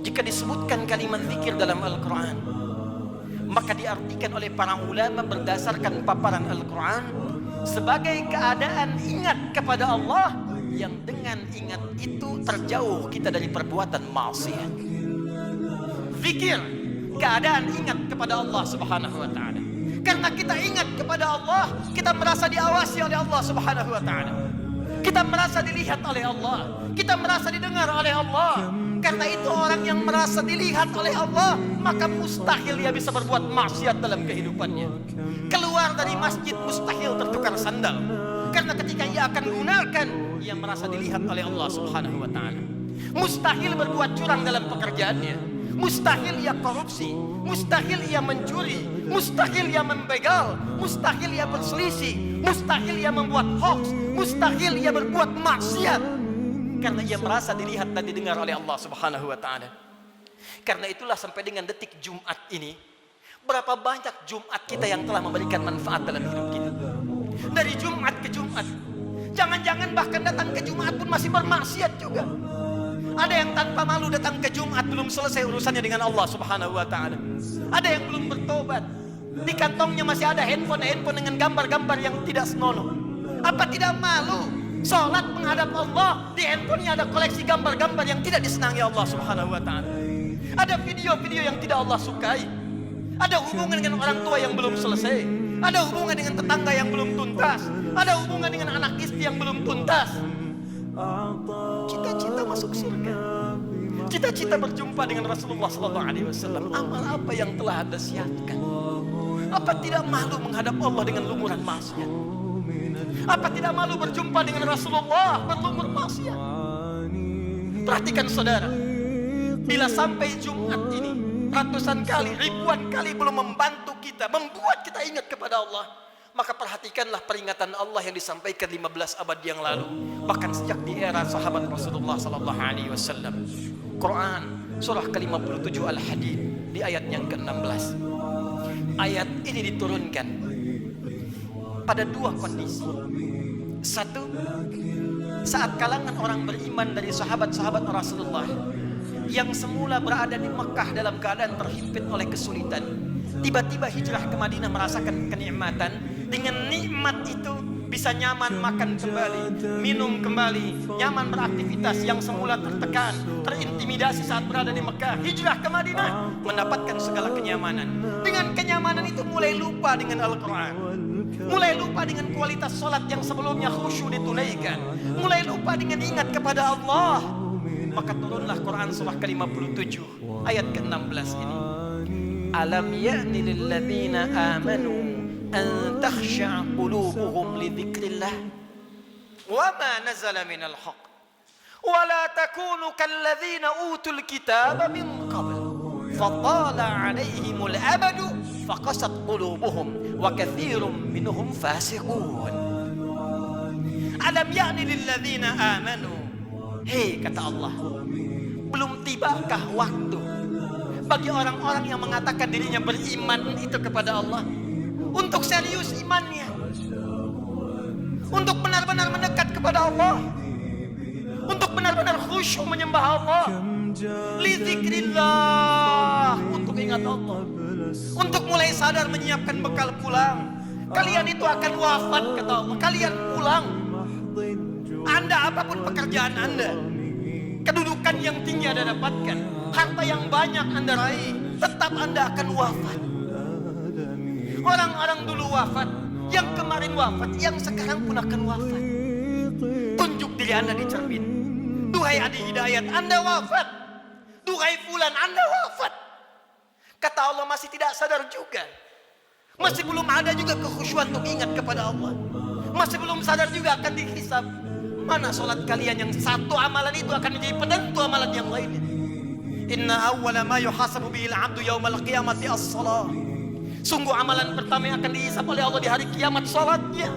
Jika disebutkan kalimat zikir dalam Al-Quran, maka diartikan oleh para ulama berdasarkan paparan Al-Quran sebagai keadaan ingat kepada Allah yang dengan ingat itu terjauh kita dari perbuatan maksiat. Zikir, keadaan ingat kepada Allah Subhanahu wa ta'ala. Karena kita ingat kepada Allah, kita merasa diawasi oleh Allah Subhanahu wa ta'ala. Kita merasa dilihat oleh Allah, kita merasa didengar oleh Allah. Karena itu orang yang merasa dilihat oleh Allah, maka mustahil dia bisa berbuat maksiat dalam kehidupannya. Keluar dari masjid mustahil tertukar sandal. Karena ketika ia akan gunakan, ia merasa dilihat oleh Allah Subhanahu wa ta'ala. Mustahil berbuat curang dalam pekerjaannya. Mustahil ia korupsi, mustahil ia mencuri, mustahil ia membegal, mustahil ia berselisih, mustahil ia membuat hoax, mustahil ia berbuat maksiat. Karena ia merasa dilihat dan didengar oleh Allah Subhanahu wa ta'ala. Karena itulah sampai dengan detik Jumat ini, berapa banyak Jumat kita yang telah memberikan manfaat dalam hidup kita. Dari Jumat ke Jumat, jangan-jangan bahkan datang ke Jumat pun masih bermaksiat juga. Ada yang tanpa malu datang ke Jumat belum selesai urusannya dengan Allah Subhanahu wa ta'ala. Ada yang belum bertobat, di kantongnya masih ada handphone dengan gambar-gambar yang tidak senonoh. Apa tidak malu sholat menghadap Allah, di handphonenya ada koleksi gambar-gambar yang tidak disenangi Allah Subhanahu wa ta'ala. Ada video-video yang tidak Allah sukai. Ada hubungan dengan orang tua yang belum selesai. Ada hubungan dengan tetangga yang belum tuntas. Ada hubungan dengan anak istri yang belum tuntas. Cita-cita masuk surga, cita-cita berjumpa dengan Rasulullah SAW. Amal apa yang telah Anda siapkan? Apa tidak malu menghadap Allah dengan lumuran maksiat? Apa tidak malu berjumpa dengan Rasulullah berlumur maksiat? Perhatikan saudara, bila sampai Jumat ini ratusan kali, ribuan kali belum membantu kita, membuat kita ingat kepada Allah, maka perhatikanlah peringatan Allah yang disampaikan 15 abad yang lalu, bahkan sejak di era sahabat Rasulullah sallallahu alaihi wasallam. Quran surah ke-57 Al-Hadid di ayat yang ke-16. Ayat ini diturunkan pada dua kondisi. Satu, saat kalangan orang beriman dari sahabat-sahabat Rasulullah yang semula berada di Mekah dalam keadaan terhimpit oleh kesulitan, tiba-tiba hijrah ke Madinah merasakan kenikmatan. Dengan nikmat itu bisa nyaman makan kembali, minum kembali, nyaman beraktivitas. Yang semula tertekan, terintimidasi saat berada di Mekah, hijrah ke Madinah mendapatkan segala kenyamanan. Dengan kenyamanan itu mulai lupa dengan Al-Quran, mulai lupa dengan kualitas sholat yang sebelumnya khusyuk ditunaikan, mulai lupa dengan ingat kepada Allah. Maka turunlah Quran surah ke-57 ayat ke-16 ini. Alam ya'ni lilladzina amanu an takhsha'a qulubuhum li dzikrillah wa ma nazala minal haqq wa la takunu kalladzina utul kitaba min qabl fatala 'alaihimul amadu faqasat qulubuhum wa katsirum minhum fasiqun. Alam ya'ni lilladzina amanu, hei kata Allah, belum tibakah waktu bagi orang-orang yang mengatakan dirinya beriman itu kepada Allah untuk serius imannya, untuk benar-benar mendekat kepada Allah, untuk benar-benar khusyuk menyembah Allah, li dzikrillah, untuk ingat Allah, untuk mulai sadar menyiapkan bekal pulang. Kalian itu akan wafat kata Allah, kalian pulang. Anda apapun pekerjaan Anda, kedudukan yang tinggi Anda dapatkan, harta yang banyak Anda raih, tetap Anda akan wafat. Orang-orang dulu wafat, yang kemarin wafat, yang sekarang pun akan wafat. Tunjuk diri Anda di cermin. Duhai Adi Hidayat, Anda wafat. Duhai Fulan, Anda wafat. Kata Allah masih tidak sadar juga. Masih belum ada juga kekhusyuan untuk ingat kepada Allah. Masih belum sadar juga akan dihisab. Mana sholat kalian yang satu amalan itu akan menjadi penentu amalan yang lainnya. Inna awwala ma yuhasabu bihil abdu yaumal qiyamati as-salah. Sungguh amalan pertama yang akan dihisab oleh Allah di hari kiamat salatnya.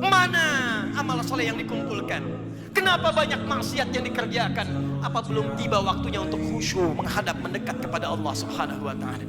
Mana amal soleh yang dikumpulkan? Kenapa banyak maksiat yang dikerjakan? Apa belum tiba waktunya untuk khusyuk menghadap mendekat kepada Allah Subhanahu wa ta'ala?